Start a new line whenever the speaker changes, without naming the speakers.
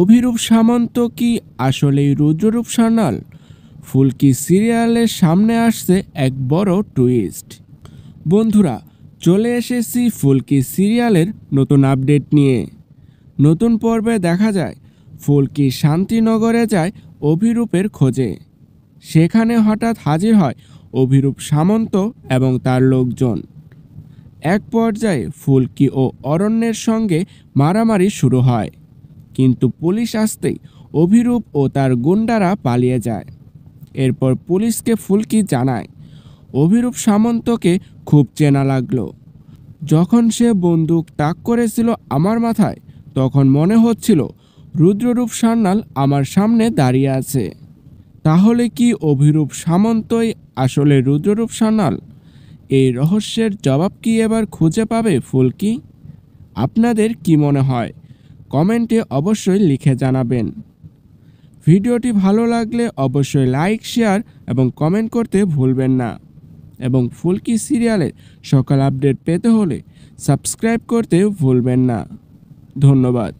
অভিরূপ সামন্ত কি আসলেই রুদ্ররূপ সান্যাল? ফুলকি সিরিয়ালের সামনে আসছে এক বড় টুইস্ট। বন্ধুরা, চলে এসেছি ফুলকি সিরিয়ালের নতুন আপডেট নিয়ে। নতুন পর্বে দেখা যায় ফুলকি শান্তিনগরে যায় অভিরূপের খোঁজে। সেখানে হঠাৎ হাজির হয় অভিরূপ সামন্ত এবং তার লোকজন। এক পর্যায়ে ফুলকি ও অরণ্যের সঙ্গে মারামারি শুরু হয়, কিন্তু পুলিশ আসতেই অভিরূপ ও তার গুন্ডারা পালিয়ে যায়। এরপর পুলিশকে ফুলকি জানায় অভিরূপ সামন্তকে খুব চেনা লাগলো। যখন সে বন্দুক তাক করেছিল আমার মাথায়, তখন মনে হচ্ছিল রুদ্ররূপ সান্যাল আমার সামনে দাঁড়িয়ে আছে। তাহলে কি অভিরূপ সামন্তই আসলে রুদ্ররূপ সান্যাল? এই রহস্যের জবাব কি এবার খুঁজে পাবে ফুলকি? আপনাদের কি মনে হয় কমেন্টে অবশ্যই লিখে জানাবেন। ভিডিওটি ভালো লাগলে অবশ্যই লাইক, শেয়ার এবং কমেন্ট করতে ভুলবেন না। এবং ফুলকি সিরিয়ালের সকল আপডেট পেতে হলে সাবস্ক্রাইব করতে ভুলবেন না। ধন্যবাদ।